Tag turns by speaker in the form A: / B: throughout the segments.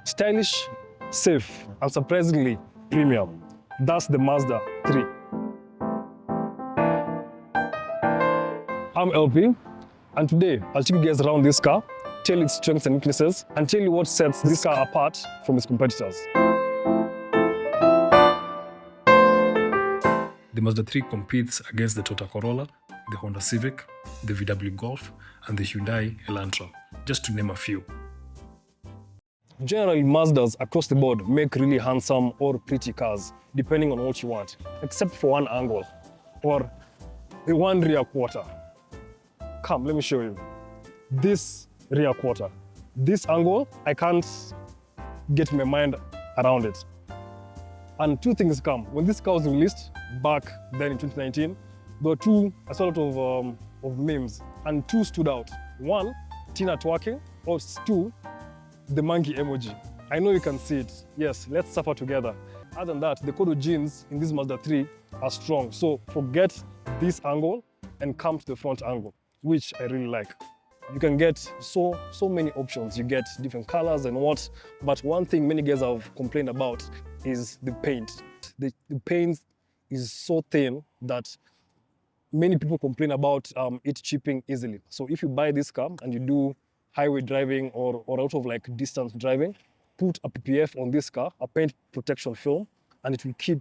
A: Stylish, safe, and surprisingly premium. That's the Mazda 3. I'm El.P, and today I'll take you guys around this car, tell its strengths and weaknesses, and tell you what sets this car apart from its competitors. The Mazda 3 competes against the Toyota Corolla, the Honda Civic, the VW Golf, and the Hyundai Elantra, just to name a few. Generally, Mazdas across the board make really handsome or pretty cars, depending on what you want, except for one angle, or the one rear quarter. Come, let me show you. This rear quarter. This angle, I can't get my mind around it. And two things come. When this car was released back then in 2019, there were I saw a lot of memes, and two stood out. One, Tina twerking, or two, the monkey emoji. I know you can see it. Yes, let's suffer together. Other than that, the Kodo genes in this Mazda 3 are strong. So forget this angle and come to the front angle, which I really like. You can get so many options. You get different colors and what, but one thing many guys have complained about is the paint. The paint is so thin that many people complain about it chipping easily. So if you buy this car and you do highway driving or out of like distance driving, put a PPF on this car, a paint protection film, and it will keep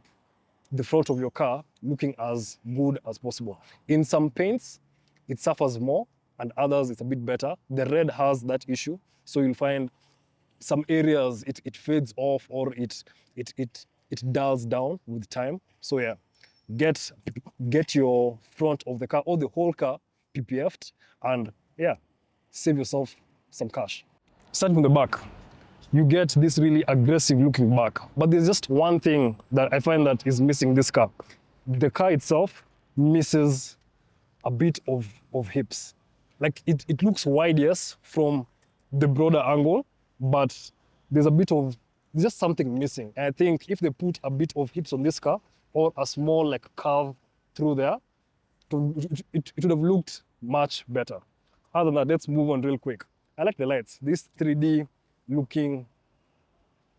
A: the front of your car looking as good as possible. In some paints, it suffers more, and others it's a bit better. The red has that issue, so you'll find some areas it fades off or it dulls down with time. So yeah, get your front of the car or the whole car PPF'd, and yeah, save yourself some cash. Starting from the back, you get this really aggressive looking back, but there's just one thing that I find that is missing this car. The car itself misses a bit of hips. Like it looks wide, yes, from the broader angle, but there's just something missing. And I think if they put a bit of hips on this car or a small like curve through there, it would have looked much better. Other than that, let's move on real quick. I like the lights, these 3D looking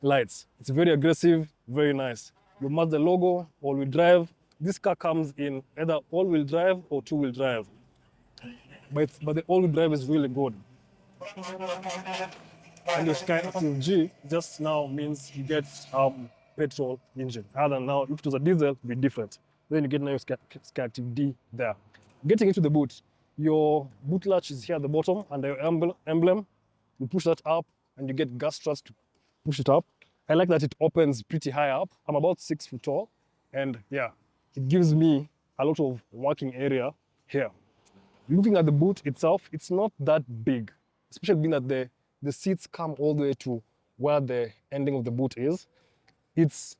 A: lights. It's very aggressive, very nice. You match the logo, all-wheel drive. This car comes in either all-wheel drive or two-wheel drive. But the all-wheel drive is really good. And your Sky Active G just now means you get petrol engine. Other than now, if it was a diesel, it would be different. Then you get now your Sky Active D there. Getting into the boot, your boot latch is here at the bottom, and your emblem, you push that up, and you get gas struts to push it up. I like that it opens pretty high up. I'm about 6 foot tall, and yeah, it gives me a lot of working area here. Looking at the boot itself, it's not that big, especially being that the seats come all the way to where the ending of the boot is. It's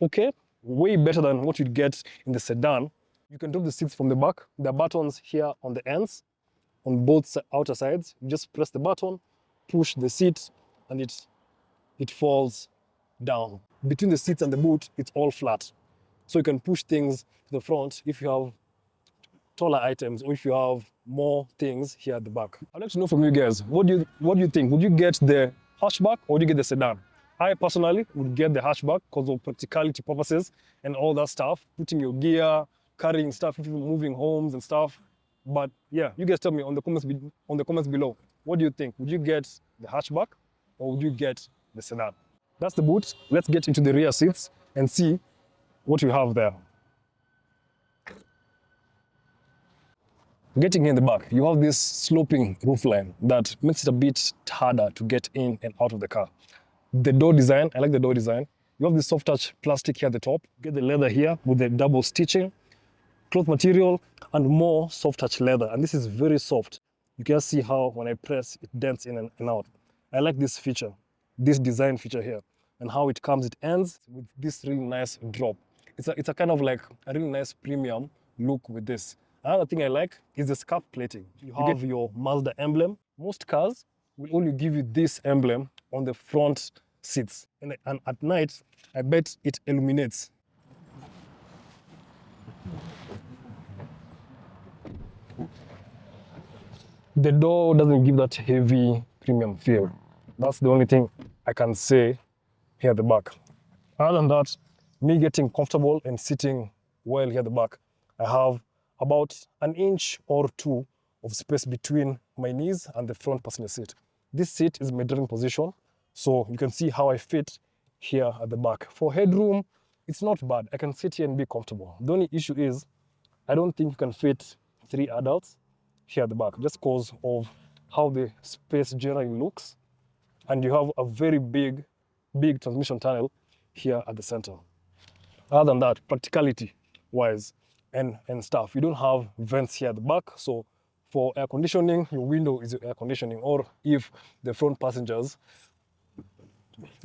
A: okay, way better than what you'd get in the sedan. You can drop the seats from the back. There are buttons here on the ends, on both outer sides. You just press the button, push the seat, and it falls down. Between the seats and the boot, it's all flat. So you can push things to the front if you have taller items or if you have more things here at the back. I'd like to know from you guys, what do you think? Would you get the hatchback or would you get the sedan? I personally would get the hatchback because of practicality purposes and all that stuff, putting your gear, carrying stuff, moving homes and stuff. But yeah, you guys tell me on the comments below. What do you think? Would you get the hatchback or would you get the sedan? That's the boot. Let's get into the rear seats and see what we have there. Getting in the back, you have this sloping roofline that makes it a bit harder to get in and out of the car. The door design, I like the door design. You have the soft touch plastic here at the top. You get the leather here with the double stitching, cloth material, and more soft touch leather. And this is very soft. You can see how when I press, it dents in and out. I like this feature, this design feature here, and how it ends with this really nice drop. It's a kind of like a really nice premium look with this. Another thing I like is the scuff plating. You have your Mazda emblem. Most cars will only give you this emblem on the front seats. And at night, I bet it illuminates. The door doesn't give that heavy premium feel. That's the only thing I can say here at the back. Other than that, me getting comfortable and sitting well here at the back, I have about an inch or two of space between my knees and the front passenger seat. This seat is my driving position, so you can see how I fit here at the back. For headroom, it's not bad. I can sit here and be comfortable. The only issue is I don't think you can fit 3 adults here at the back just because of how the space generally looks. And you have a very big transmission tunnel here at the center. Other than that, practicality wise and stuff, you don't have vents here at the back. So for air conditioning, your window is your air conditioning, or if the front passengers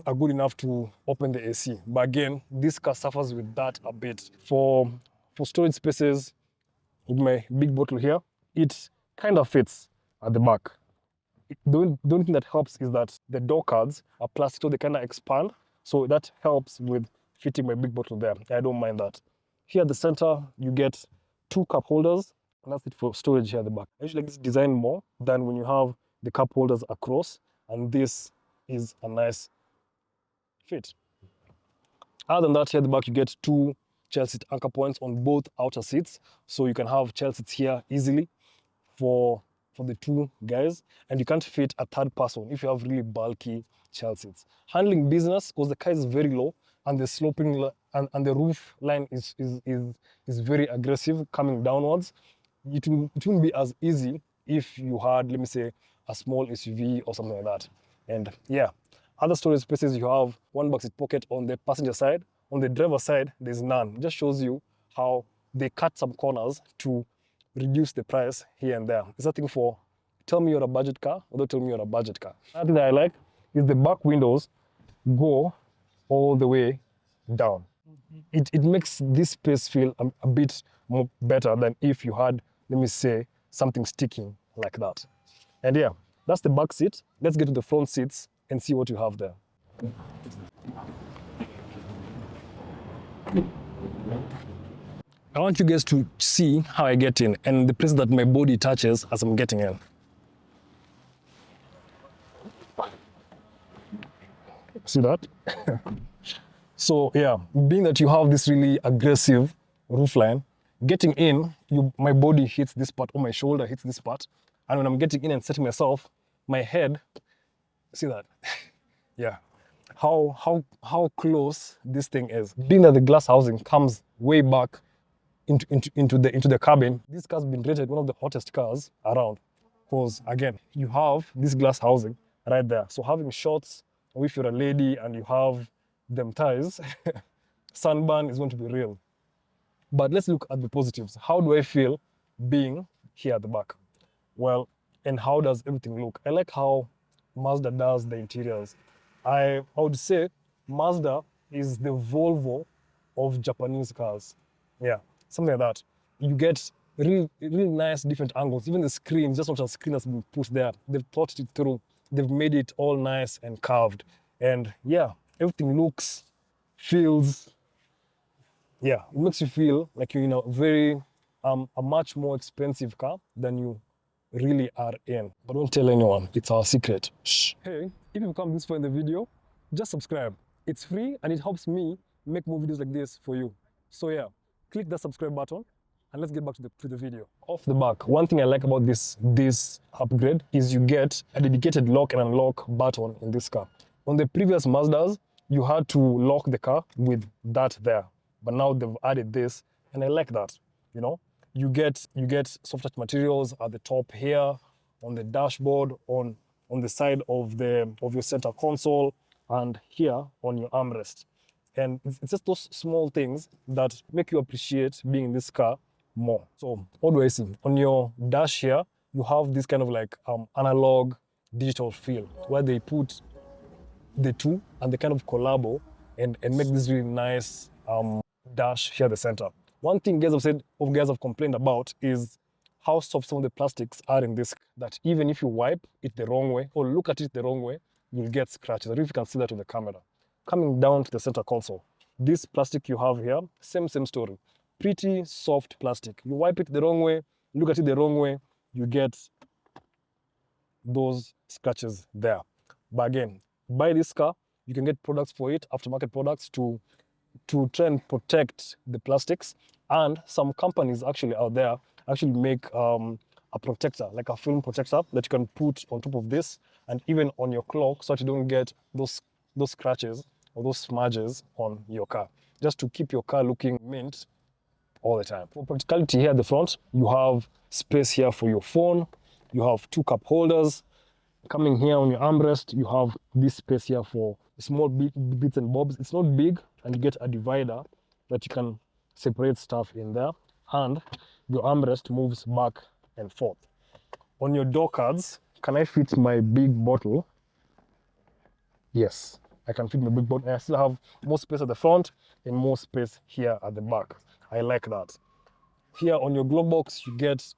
A: are good enough to open the AC. But again, this car suffers with that a bit. For storage spaces, with my big bottle here, it kind of fits at the back. The only thing that helps is that the door cards are plastic, so they kind of expand. So that helps with fitting my big bottle there. I don't mind that. Here at the center, you get 2 cup holders, and that's it for storage here at the back. I usually like this design more than when you have the cup holders across, and this is a nice fit. Other than that, here at the back, you get 2 child seat anchor points on both outer seats, so you can have child seats here easily for the 2 guys, and you can't fit a 3rd person if you have really bulky child seats. Handling business, because the car is very low and the sloping and the roof line is very aggressive coming downwards. It wouldn't be as easy if you had, let me say, a small SUV or something like that. And yeah, other storage spaces, you have 1 backseat pocket on the passenger side. On the driver side, there's none. It just shows you how they cut some corners to reduce the price here and there. It's nothing for tell me you're a budget car or don't tell me you're a budget car. Another thing that I like is the back windows go all the way down. It makes this space feel a bit more better than if you had, let me say, something sticking like that. And yeah, that's the back seat. Let's get to the front seats and see what you have there. I want you guys to see how I get in and the place that my body touches as I'm getting in. See that? So yeah, being that you have this really aggressive roofline, getting in, my body hits this part, or my shoulder hits this part. And when I'm getting in and setting myself, my head, see that? Yeah. How close this thing is. Being that the glass housing comes way back into the cabin, this car's been rated one of the hottest cars around. Because again, you have this glass housing right there. So having shots, or if you're a lady and you have them ties, sunburn is going to be real. But let's look at the positives. How do I feel being here at the back? Well, and how does everything look? I like how Mazda does the interiors. I would say Mazda is the Volvo of Japanese cars. Yeah, something like that. You get really nice different angles. Even the screen, just not a screen that's been put there. They've thought it through. They've made it all nice and carved. And yeah, everything looks, feels, yeah, it makes you feel like you're in a much more expensive car than you really are in. But don't tell anyone, it's our secret. Shh. Hey, if you've come this far in the video, just subscribe. It's free and it helps me make more videos like this for you. So yeah, click that subscribe button and let's get back to the video. Off the back, one thing I like about this upgrade is you get a dedicated lock and unlock button in this car. On the previous Mazdas, you had to lock the car with that there. But now they've added this, and I like that. You know, you get soft touch materials at the top here, on the dashboard, on the side of your center console, and here on your armrest. And it's just those small things that make you appreciate being in this car more. So what do I see? On your dash here, you have this kind of like analog digital feel where they put the two and they kind of collabo and make this really nice dash here at the center. One thing guys have complained about is how soft some of the plastics are in this, that even if you wipe it the wrong way or look at it the wrong way, you'll get scratches. I don't know if you can see that in the camera. Coming down to the center console, this plastic you have here, same story. Pretty soft plastic. You wipe it the wrong way, look at it the wrong way, you get those scratches there. But again, buy this car, you can get products for it, aftermarket products to try and protect the plastics. And some companies actually out there actually make a protector, like a film protector that you can put on top of this and even on your clock so that you don't get those scratches or those smudges on your car, just to keep your car looking mint all the time. For practicality, here at the front, you have space here for your phone, you have 2 cup holders. Coming here on your armrest, you have this space here for small bits and bobs. It's not big, and you get a divider that you can separate stuff in there, and your armrest moves back and forth. On your door cards, can I fit my big bottle? Yes, I can fit my big bottle. I still have more space at the front and more space here at the back. I like that. Here on your glove box, you get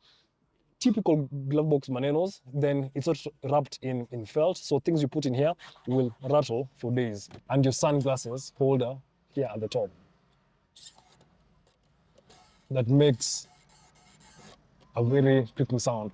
A: typical glove box manenos, then it's not wrapped in felt, so things you put in here will rattle for days. And your sunglasses holder here at the top. That makes a very clicking sound.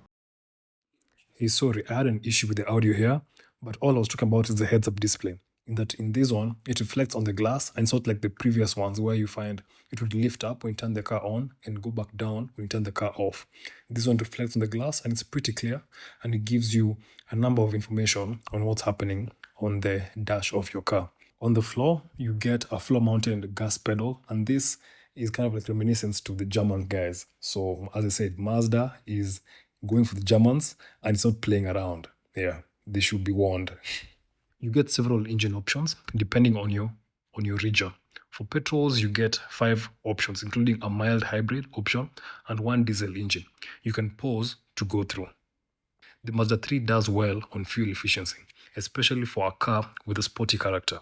A: Hey, sorry, I had an issue with the audio here, but all I was talking about is the heads-up display. In that, in this one, it reflects on the glass, and it's not like the previous ones where you find it would lift up when you turn the car on and go back down when you turn the car off. This one reflects on the glass, and it's pretty clear, and it gives you a number of information on what's happening on the dash of your car. On the floor, you get a floor-mounted gas pedal, and this is kind of like reminiscence to the German guys. So, as I said, Mazda is going for the Germans, and it's not playing around. Yeah, they should be warned. You get several engine options depending on your region. For petrols, you get 5 options, including a mild hybrid option and 1 diesel engine. You can pause to go through. The Mazda 3 does well on fuel efficiency, especially for a car with a sporty character.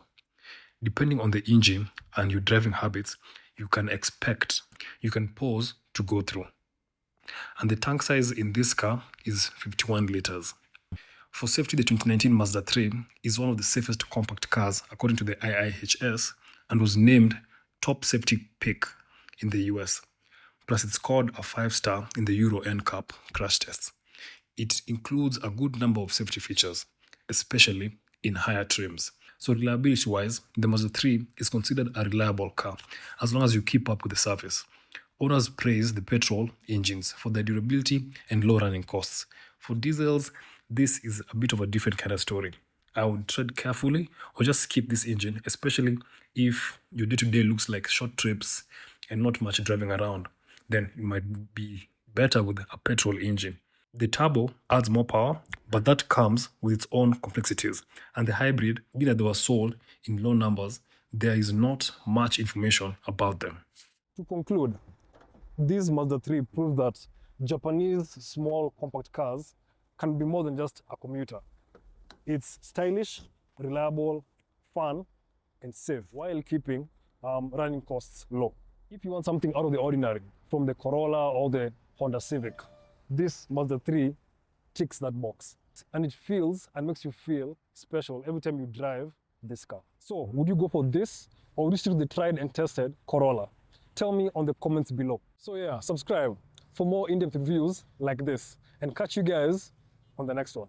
A: Depending on the engine and your driving habits, you can pause to go through. And the tank size in this car is 51 liters. For safety, the 2019 Mazda 3 is one of the safest compact cars according to the IIHS and was named top safety pick in the US. Plus, it scored a 5-star in the Euro NCAP crash tests. It includes a good number of safety features, especially in higher trims. So reliability-wise, the Mazda 3 is considered a reliable car as long as you keep up with the service. Owners praise the petrol engines for their durability and low running costs. For diesels, this is a bit of a different kind of story. I would tread carefully or just skip this engine, especially if your day-to-day looks like short trips and not much driving around. Then it might be better with a petrol engine. The turbo adds more power, but that comes with its own complexities. And the hybrid, being that they were sold in low numbers, there is not much information about them. To conclude, this Mazda 3 proves that Japanese small compact cars can be more than just a commuter. It's stylish, reliable, fun, and safe while keeping running costs low. If you want something out of the ordinary from the Corolla or the Honda Civic, this Mazda 3 ticks that box. And it feels and makes you feel special every time you drive this car. So, would you go for this or would you stick to the tried and tested Corolla? Tell me on the comments below. So yeah, subscribe for more in-depth reviews like this and catch you guys on the next one.